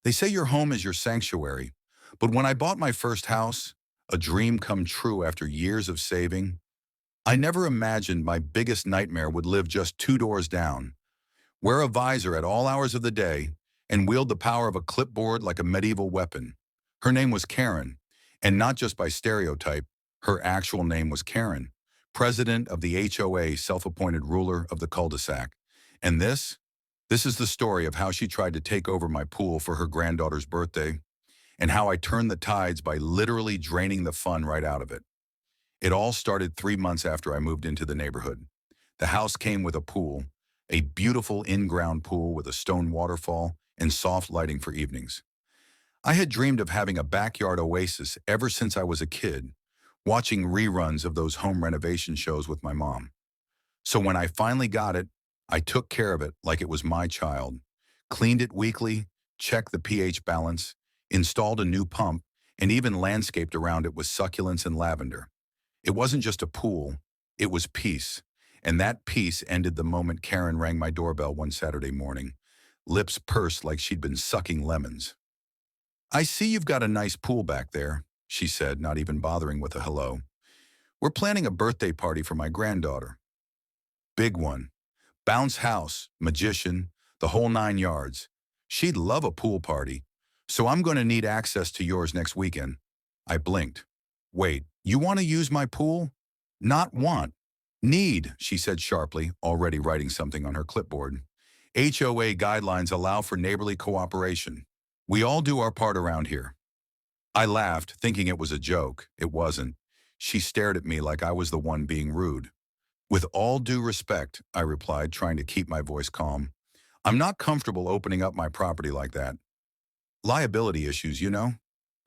They say your home is your sanctuary, but when I bought my first house, a dream come true after years of saving, I never imagined my biggest nightmare would live just 2 doors down. Wear a visor at all hours of the day, and wield the power of a clipboard like a medieval weapon. Her name was Karen, and not just by stereotype, her actual name was Karen, president of the HOA, self-appointed ruler of the cul-de-sac. And this is the story of how she tried to take over my pool for her granddaughter's birthday, and how I turned the tides by literally draining the fun right out of it. It all started 3 months after I moved into the neighborhood. The house came with a pool, a beautiful in-ground pool with a stone waterfall and soft lighting for evenings. I had dreamed of having a backyard oasis ever since I was a kid, watching reruns of those home renovation shows with my mom. So when I finally got it, I took care of it like it was my child, cleaned it weekly, checked the pH balance, installed a new pump, and even landscaped around it with succulents and lavender. It wasn't just a pool, it was peace. And that peace ended the moment Karen rang my doorbell one Saturday morning, lips pursed like she'd been sucking lemons. "I see you've got a nice pool back there," she said, not even bothering with a hello. "We're planning a birthday party for my granddaughter. Big one. Bounce house, magician, the whole 9 yards. She'd love a pool party, so I'm going to need access to yours next weekend." I blinked. "Wait, you want to use my pool?" "Not want. Need," she said sharply, already writing something on her clipboard. "HOA guidelines allow for neighborly cooperation. We all do our part around here." I laughed, thinking it was a joke. It wasn't. She stared at me like I was the one being rude. "With all due respect," I replied, trying to keep my voice calm, "I'm not comfortable opening up my property like that. Liability issues, you know?"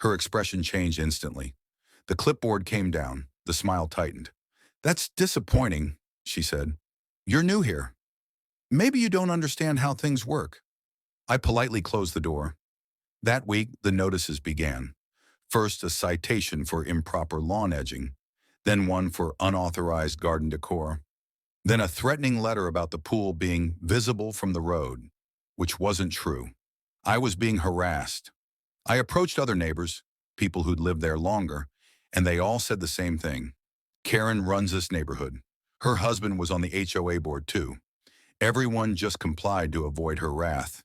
Her expression changed instantly. The clipboard came down. The smile tightened. "That's disappointing," she said. "You're new here. Maybe you don't understand how things work." I politely closed the door. That week, the notices began. First, a citation for improper lawn edging, then one for unauthorized garden decor, then a threatening letter about the pool being visible from the road, which wasn't true. I was being harassed. I approached other neighbors, people who'd lived there longer, and they all said the same thing. "Karen runs this neighborhood." Her husband was on the HOA board too. Everyone just complied to avoid her wrath.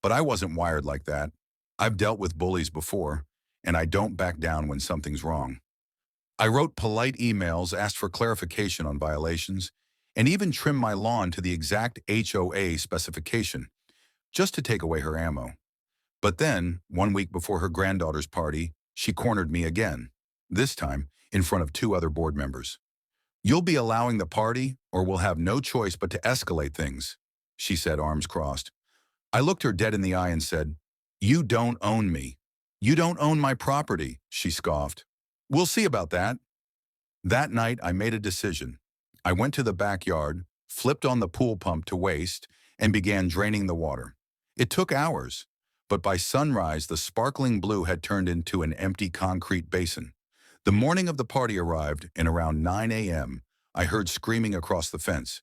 But I wasn't wired like that. I've dealt with bullies before, and I don't back down when something's wrong. I wrote polite emails, asked for clarification on violations, and even trimmed my lawn to the exact HOA specification, just to take away her ammo. But then, one week before her granddaughter's party, she cornered me again, this time in front of 2 other board members. "You'll be allowing the party, or we'll have no choice but to escalate things," she said, arms crossed. I looked her dead in the eye and said, "You don't own me. You don't own my property," she scoffed. "We'll see about that." That night, I made a decision. I went to the backyard, flipped on the pool pump to waste, and began draining the water. It took hours, but by sunrise, the sparkling blue had turned into an empty concrete basin. The morning of the party arrived, and around 9 a.m., I heard screaming across the fence.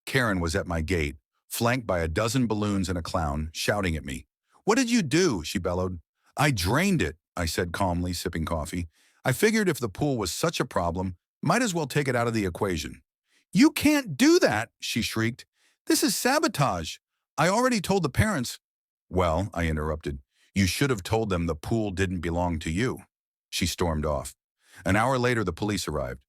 Karen was at my gate, flanked by a dozen balloons and a clown, shouting at me. "What did you do?" she bellowed. "I drained it," I said calmly, sipping coffee. "I figured if the pool was such a problem, might as well take it out of the equation." "You can't do that," she shrieked. "This is sabotage. I already told the parents." "Well," I interrupted, "you should have told them the pool didn't belong to you." She stormed off. An hour later, the police arrived.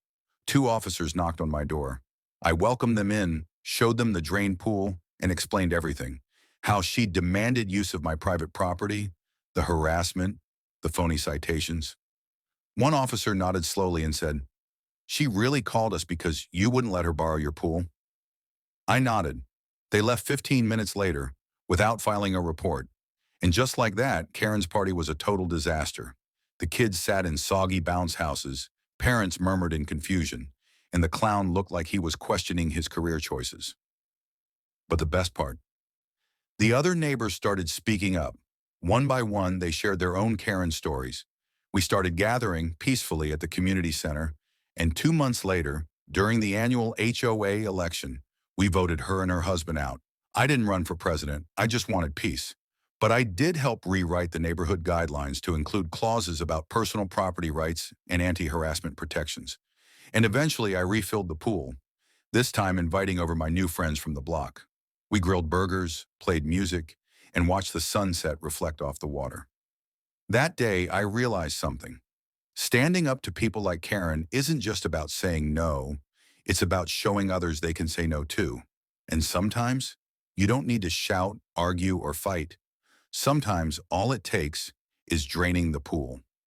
2 officers knocked on my door. I welcomed them in, showed them the drained pool, and explained everything. How she demanded use of my private property, the harassment, the phony citations. One officer nodded slowly and said, "She really called us because you wouldn't let her borrow your pool?" I nodded. They left 15 minutes later, without filing a report. And just like that, Karen's party was a total disaster. The kids sat in soggy bounce houses, parents murmured in confusion, and the clown looked like he was questioning his career choices. But the best part, the other neighbors started speaking up. One by one, they shared their own Karen stories. We started gathering peacefully at the community center, and 2 months later, during the annual HOA election, we voted her and her husband out. I didn't run for president. I just wanted peace. But I did help rewrite the neighborhood guidelines to include clauses about personal property rights and anti-harassment protections. And eventually I refilled the pool, this time inviting over my new friends from the block. We grilled burgers, played music, and watched the sunset reflect off the water. That day, I realized something. Standing up to people like Karen isn't just about saying no, it's about showing others they can say no too. And sometimes, you don't need to shout, argue, or fight. Sometimes all it takes is draining the pool.